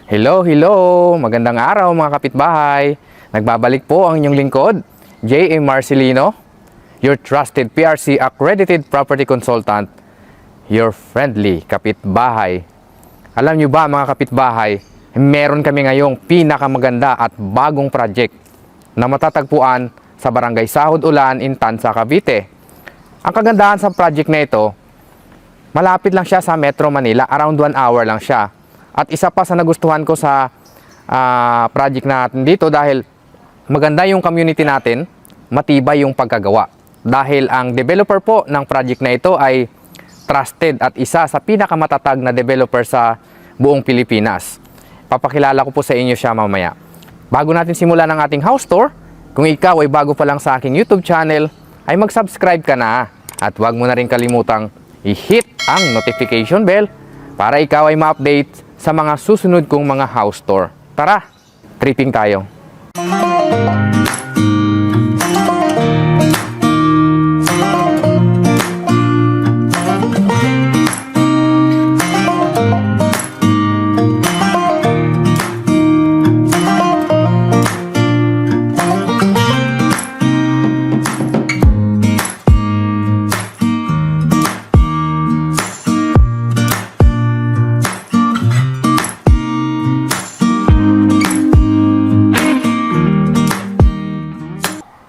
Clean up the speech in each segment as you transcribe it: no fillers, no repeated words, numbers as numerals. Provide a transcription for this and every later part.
Hello, hello! Magandang araw mga kapitbahay! Nagbabalik po ang inyong lingkod, J.A. Marcelino, your trusted PRC accredited property consultant, your friendly kapitbahay. Alam nyo ba mga kapitbahay, meron kami ngayong pinakamaganda at bagong project na matatagpuan sa Barangay Sahod Ulan, Tansa, Cavite. Ang kagandahan sa project na ito, malapit lang siya sa Metro Manila, around 1 hour lang siya. At isa pa sa nagustuhan ko sa project natin dito dahil maganda yung community natin, matibay yung pagkagawa. Dahil ang developer po ng project na ito ay trusted at isa sa pinakamatatag na developer sa buong Pilipinas. Papakilala ko po sa inyo siya mamaya. Bago natin simulan ang ating house tour, kung ikaw ay bago pa lang sa aking YouTube channel, ay mag-subscribe ka na at huwag mo na rin kalimutang i-hit ang notification bell para ikaw ay ma-update sa mga susunod kong mga house tour. Tara, tripping tayo!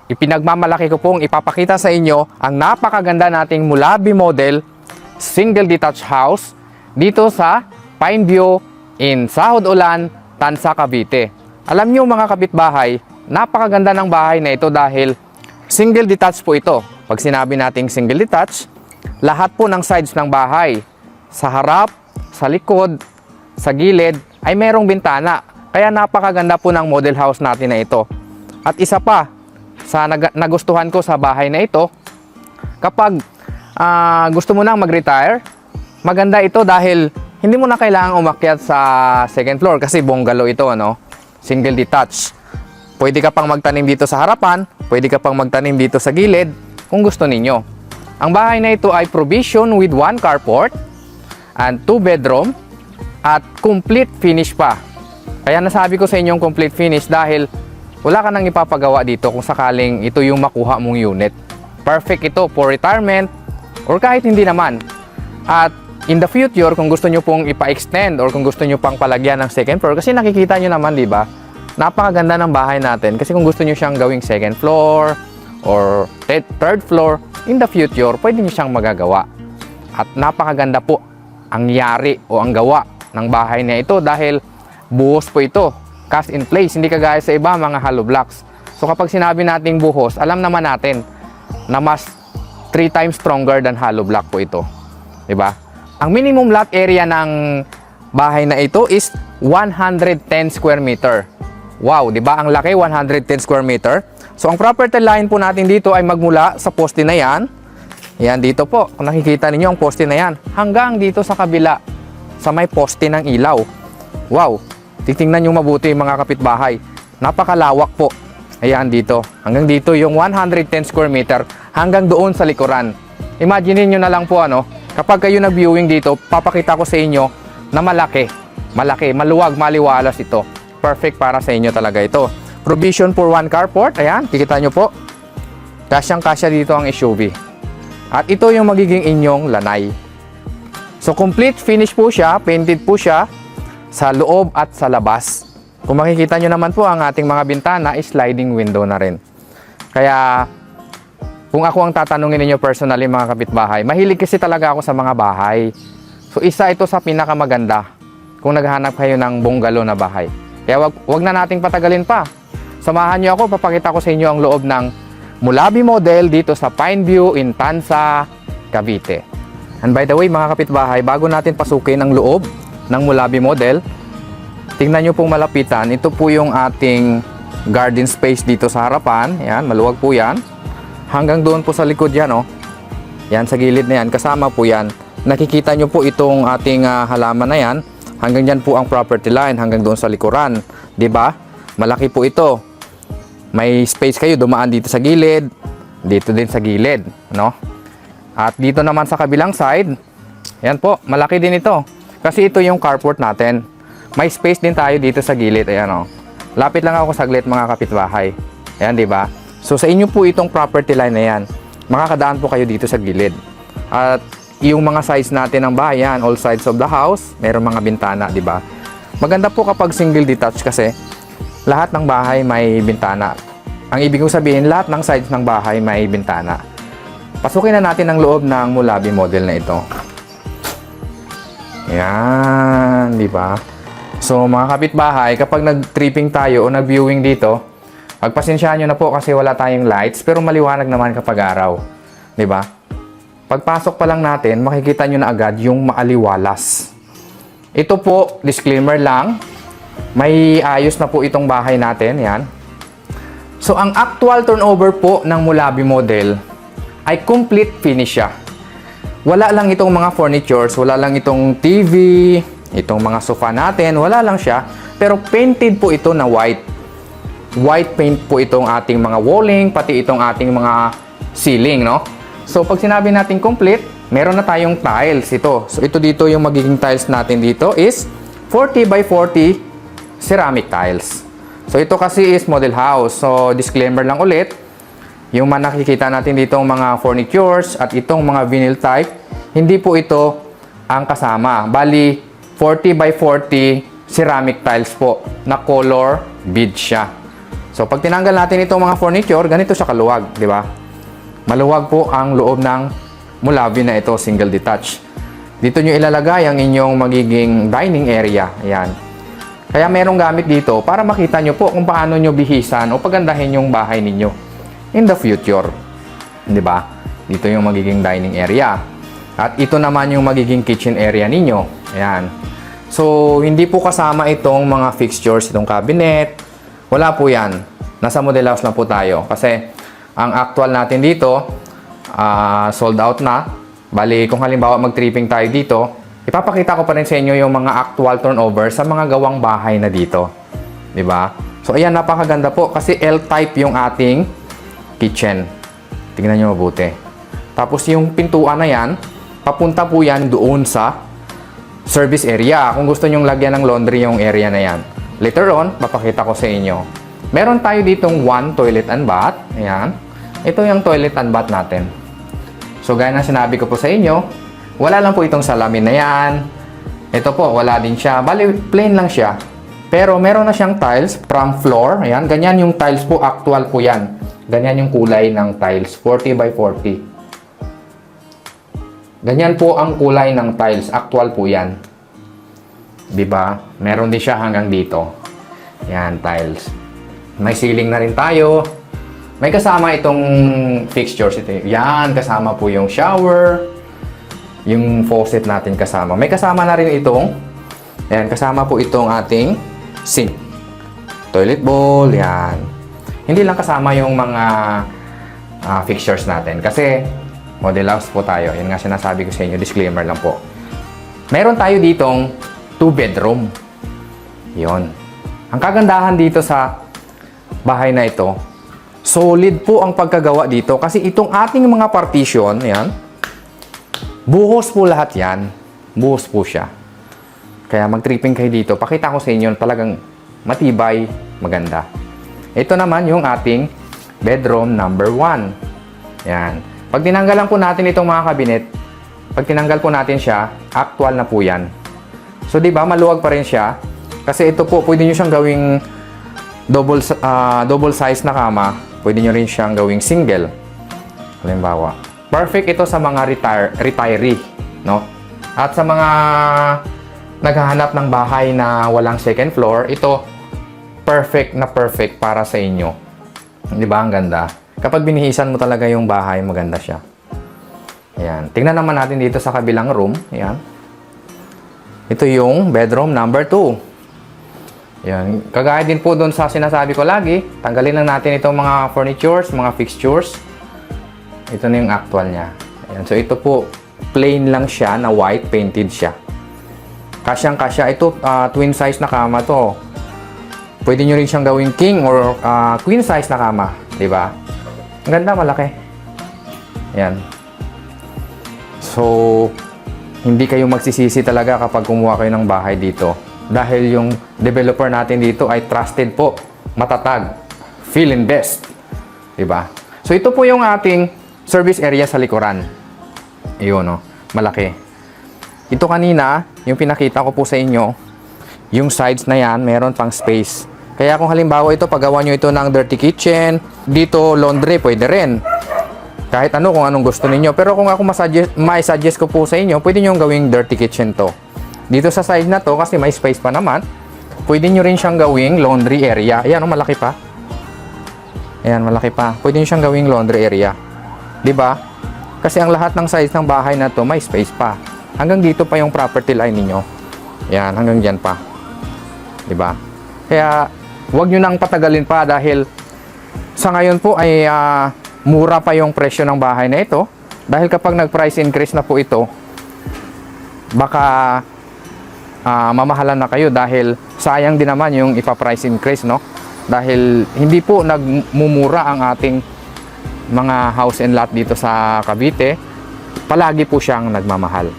Ipinagmamalaki ko pong ipapakita sa inyo ang napakaganda nating Mulabi model single detached house dito sa Pineview in Sahod Ulan, Tansa, Cavite. Alam nyo mga kapitbahay, napakaganda ng bahay na ito dahil single detached po ito. Pag sinabi nating single detached, lahat po ng sides ng bahay, sa harap, sa likod, sa gilid, ay merong bintana. Kaya napakaganda po ng model house natin na ito. At isa pa, sa nagustuhan ko sa bahay na ito, kapag gusto mo nang mag-retire, maganda ito dahil hindi mo na kailangang umakyat sa second floor kasi bungalow ito, ano? Single detached. Pwede ka pang magtanim dito sa harapan, pwede ka pang magtanim dito sa gilid kung gusto ninyo. Ang bahay na ito ay provision with 1 carport and 2 bedroom at complete finish pa. Kaya nasabi ko sa inyong complete finish dahil wala ka nang ipapagawa dito kung sakaling ito yung makuha mong unit. Perfect ito for retirement or kahit hindi naman. At in the future, kung gusto nyo pong ipa-extend or kung gusto nyo pang palagyan ng second floor, kasi nakikita nyo naman, di ba? Napakaganda ng bahay natin. Kasi kung gusto nyo siyang gawing second floor or third floor, in the future, pwede nyo siyang magagawa. At napakaganda po ang yari o ang gawa ng bahay na ito dahil buhos po ito. Cast in place, hindi kagaya sa iba mga hollow blocks. So kapag sinabi nating buhos, alam naman natin na mas 3 times stronger than hollow block po ito. Diba? Ang minimum lot area ng bahay na ito is 110 square meter. Wow, diba? Ang laki, 110 square meter. So ang property line po natin dito ay magmula sa poste na yan. Yan dito po, kung nakikita ninyo ang poste na yan, hanggang dito sa kabila, sa may poste ng ilaw. Wow! Titingnan nyo mabuti mga kapitbahay. Napakalawak po. Ayan dito. Hanggang dito yung 110 square meter hanggang doon sa likuran. Imagine nyo na lang po kapag kayo nag-viewing dito, papakita ko sa inyo na malaki. Malaki, maluwag, maliwalas ito. Perfect para sa inyo talaga ito. Provision for 1 carport. Ayan, kikita nyo po. Kasyang-kasya dito ang SUV. At ito yung magiging inyong lanay. So complete finish po siya, painted po siya sa loob at sa labas. Kung makikita nyo naman po ang ating mga bintana is sliding window na rin. Kaya kung ako ang tatanungin ninyo personally mga kapitbahay, mahilig kasi talaga ako sa mga bahay. So isa ito sa pinakamaganda kung naghahanap kayo ng bungalow na bahay. Kaya wag na nating patagalin pa. Samahan nyo ako, papakita ko sa inyo ang loob ng Mulabi model dito sa Pineview in Tansa, Cavite. And by the way mga kapitbahay, bago natin pasukin ang loob ng Mulabi model, tingnan nyo pong malapitan, ito po yung ating garden space dito sa harapan. Yan, maluwag po yan. Hanggang doon po sa likod yan, yan sa gilid na yan, kasama po yan. Nakikita nyo po itong ating halaman na yan. Hanggang dyan po ang property line, hanggang doon sa likuran. Diba? Malaki po ito. May space kayo, dumaan dito sa gilid, dito din sa gilid, At dito naman sa kabilang side, yan po, malaki din ito. Kasi ito yung carport natin. May space din tayo dito sa gilid. Ayan o. Lapit lang ako saglit mga kapitbahay. Ayan, di ba? So, sa inyo po itong property line na yan. Makakadaan po kayo dito sa gilid. At yung mga sides natin ng bahay, yan, all sides of the house, meron mga bintana, di ba? Maganda po kapag single detached kasi lahat ng bahay may bintana. Ang ibig kong sabihin, lahat ng sides ng bahay may bintana. Pasukin na natin ang loob ng Mulabi model na ito. Yan, di ba? So, mga kapitbahay, kapag nag-tripping tayo o nag-viewing dito, pagpasensyahan nyo na po kasi wala tayong lights, pero maliwanag naman kapag araw. Di ba? Pagpasok pa lang natin, makikita nyo na agad yung maaliwalas. Ito po, disclaimer lang, may ayos na po itong bahay natin. Yan. So, ang actual turnover po ng Mulabi model ay complete finish siya. Wala lang itong mga furnitures, wala lang itong TV, itong mga sofa natin, wala lang siya. Pero painted po ito na white. White paint po itong ating mga walling, pati itong ating mga ceiling, no? So, pag sinabi natin complete, meron na tayong tiles ito. So, ito dito yung magiging tiles natin dito is 40 by 40 ceramic tiles. So, ito kasi is model house. So, disclaimer lang ulit, yung nakikita natin dito mga furnitures at itong mga vinyl type, hindi po ito ang kasama. Bali, 40 by 40 ceramic tiles po na color bead siya. So, pag tinanggal natin itong mga furniture, ganito siya kaluwag, di ba? Maluwag po ang loob ng Mulabi na ito, single detached. Dito nyo ilalagay ang inyong magiging dining area. Ayan. Kaya merong gamit dito para makita nyo po kung paano nyo bihisan o pagandahin yung bahay ninyo in the future. Di ba? Dito yung magiging dining area. At ito naman yung magiging kitchen area ninyo. Ayan. So, hindi po kasama itong mga fixtures, itong cabinet. Wala po yan. Nasa model house lang po tayo. Kasi ang actual natin dito, sold out na. Bali, kung halimbawa mag-tripping tayo dito, ipapakita ko pa rin sa inyo yung mga actual turnover sa mga gawang bahay na dito. Diba? So, ayan, napakaganda po. Kasi L-type yung ating kitchen. Tingnan nyo mabuti. Tapos, yung pintuan na yan, papunta po yan doon sa service area. Kung gusto nyong lagyan ng laundry yung area na yan. Later on, papakita ko sa inyo. Meron tayo ditong one toilet and bath. Ayan. Ito yung toilet and bath natin. So, gaya na sinabi ko po sa inyo, wala lang po itong salamin na yan. Ito po, wala din siya. Bali, plain lang siya. Pero meron na siyang tiles from floor. Ayan, ganyan yung tiles po. Actual po yan. Ganyan yung kulay ng tiles. 40 by 40. Ganyan po ang kulay ng tiles. Actual po yan. Diba? Meron din siya hanggang dito. Yan, tiles. May ceiling na rin tayo. May kasama itong fixtures. Ito. Yan, kasama po yung shower. Yung faucet natin kasama. May kasama na rin itong, yan, kasama po itong ating sink. Toilet bowl, yan. Hindi lang kasama yung mga fixtures natin. Kasi, model house po tayo. Yan nga sinasabi ko sa inyo. Disclaimer lang po. Meron tayo ditong 2 bedroom. Yon. Ang kagandahan dito sa bahay na ito, solid po ang pagkagawa dito kasi itong ating mga partition, yan, buhos po lahat yan. Buhos po siya. Kaya mag-tripping kayo dito. Pakita ko sa inyo talagang matibay, maganda. Ito naman yung ating bedroom number 1. Yan. Pag tinanggalan po natin itong mga cabinet, pag tinanggal po natin siya, actual na po yan. So, di ba, maluwag pa rin siya. Kasi ito po, pwede nyo siyang gawing double size na kama. Pwede nyo rin siyang gawing single. Halimbawa. Perfect ito sa mga retiree, no? At sa mga naghahanap ng bahay na walang second floor, ito perfect na perfect para sa inyo. Di ba? Ang ganda. Kapag binihisan mo talaga yung bahay, maganda siya. Ayan. Tingnan naman natin dito sa kabilang room. Ayan. Ito yung bedroom number 2. Yan. Kagaya din po doon sa sinasabi ko lagi, tanggalin lang natin itong mga furnitures, mga fixtures. Ito na yung actual niya. Ayan. So, ito po, plain lang siya na white, painted siya. Kasyang-kasya. Ito, twin size na kama to. Pwede nyo rin siyang gawing king or queen size na kama. Diba? Ang ganda, malaki. Ayan. So, hindi kayo magsisisi talaga kapag kumuha kayo ng bahay dito. dahil yung developer natin dito ay trusted po, matatag, Philinvest. Diba? So ito po yung ating service area sa likuran. Ayun, no? Malaki. Ito kanina, yung pinakita ko po sa inyo, yung sides na yan, meron pang space. Kaya kung halimbawa ito, paggawa nyo ito ng dirty kitchen, dito laundry, pwede rin. Kahit ano, kung anong gusto ninyo. Pero kung ako suggest ko po sa inyo, pwede nyo gawing dirty kitchen to. Dito sa side na to, kasi may space pa naman, pwede nyo rin siyang gawing laundry area. Ayan, oh, malaki pa. Ayan, malaki pa. Pwede nyo siyang gawing laundry area. Diba? Kasi ang lahat ng size ng bahay na to, may space pa. Hanggang dito pa yung property line ninyo. Ayan, hanggang dyan pa. Diba? Kaya, huwag nyo nang patagalin pa dahil sa ngayon po ay mura pa yung presyo ng bahay na ito. Dahil kapag nag-price increase na po ito, baka mamahalan na kayo dahil sayang din naman yung ipa-price increase, no? Dahil hindi po nagmumura ang ating mga house and lot dito sa Cavite. Palagi po siyang nagmamahal.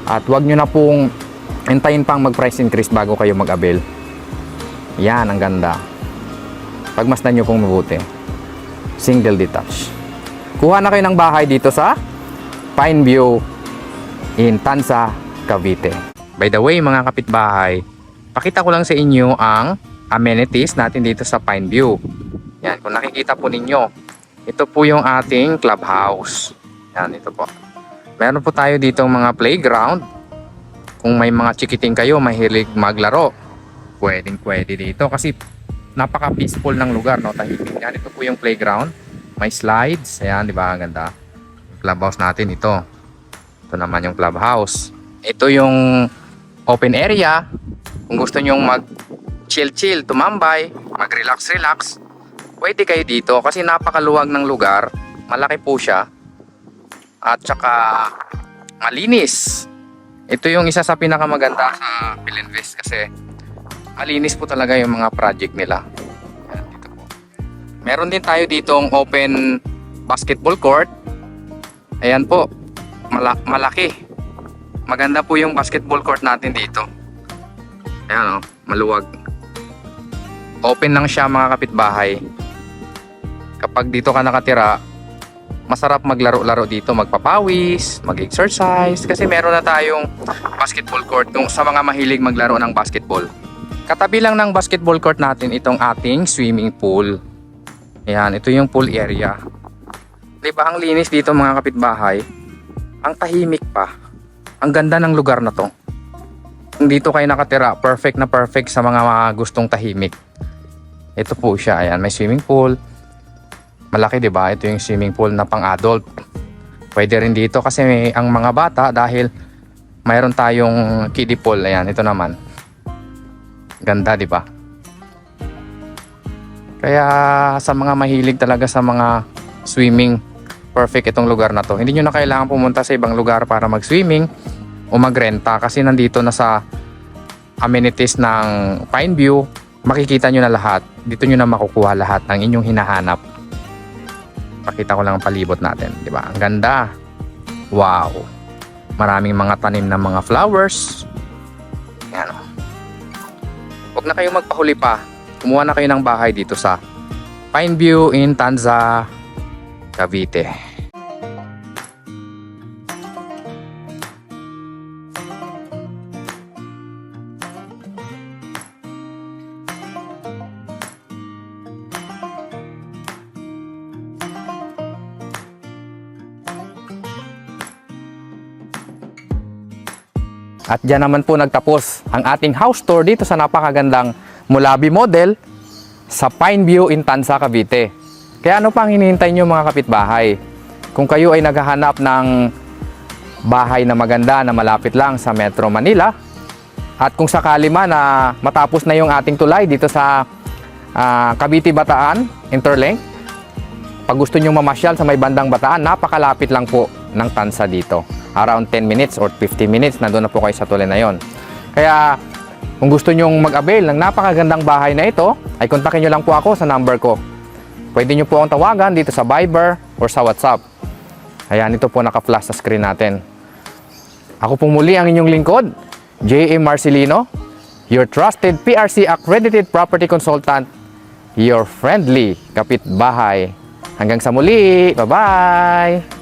At wag nyo na pong hintayin pang mag-price increase bago kayo mag-avail. Yan, ang ganda. Pagmasdan nyo pong mabuti. Single detached. Kuha na kayo ng bahay dito sa Pineview in Tanza, Cavite. By the way, mga kapitbahay, pakita ko lang sa inyo ang amenities natin dito sa Pineview. Yan, kung nakikita po ninyo, ito po yung ating clubhouse. Yan, ito po. Meron po tayo dito mga playground. Kung may mga chikiting kayo, mahilig maglaro, pwede dito kasi napaka-peaceful ng lugar, no? Tahimik. Yan, ito po yung playground. May slides. Ayan, di ba? Ang ganda. Clubhouse natin ito. Ito naman yung clubhouse. Ito yung open area. Kung gusto nyong mag-chill-chill, tumambay, mag-relax-relax, pwede kayo dito kasi napakaluwag ng lugar. Malaki po siya. At saka malinis. Ito yung isa sa pinakamaganda sa Philinvest kasi malinis po talaga yung mga project nila. Ayan, dito po. Meron din tayo ditong open basketball court. Ayan po. Malaki. Maganda po yung basketball court natin dito. Ayan, oh, maluwag. Open lang siya, mga kapitbahay. Kapag dito ka nakatira, masarap maglaro-laro dito, magpapawis, mag-exercise kasi meron na tayong basketball court kung sa mga mahilig maglaro ng basketball. Katabi lang ng basketball court natin itong ating swimming pool. Ayan, ito yung pool area. Diba ang linis dito, mga kapitbahay? Ang tahimik pa. Ang ganda ng lugar na to. Kung dito kayo nakatira, perfect na perfect sa mga gustong tahimik. Ito po siya. Ayan, may swimming pool. Malaki, diba? Ito yung swimming pool na pang-adult. Pwede rin dito kasi ang mga bata dahil mayroon tayong kiddie pool. Ayan, ito naman. Ganda, diba? Kaya sa mga mahilig talaga sa mga swimming, perfect itong lugar na to. Hindi nyo na kailangan pumunta sa ibang lugar para mag-swimming o magrenta kasi nandito na sa amenities ng Pineview, makikita nyo na lahat. Dito nyo na makukuha lahat ng inyong hinahanap. Pakita ko lang ang palibot natin, di ba? Ang ganda. Wow. Maraming mga tanim na mga flowers. Yan. Huwag na kayong magpahuli pa. Kumuha na kayo ng bahay dito sa Pineview in Tanza, Cavite. At dyan naman po nagtapos ang ating house tour dito sa napakagandang Mulabi model sa Pineview in Tanza, Cavite. Kaya ano pang hinihintay nyo, mga kapitbahay? Kung kayo ay naghahanap ng bahay na maganda na malapit lang sa Metro Manila, at kung sakali man na matapos na yung ating tulay dito sa Cavite Bataan Interlink, pag gusto nyo mamasyal sa may bandang Bataan, napakalapit lang po ng Tanza dito. Around 10 minutes or 50 minutes, nandun na po kayo sa tulay na yon. Kaya kung gusto nyong mag-avail ng napakagandang bahay na ito, ay kontakin nyo lang po ako sa number ko. Pwede nyo po akong tawagan dito sa Viber or sa WhatsApp. Ayan, ito po naka-flash sa screen natin. Ako po muli ang inyong lingkod, J.A. Marcelino, your trusted PRC accredited property consultant, your friendly kapitbahay. Hanggang sa muli, bye-bye!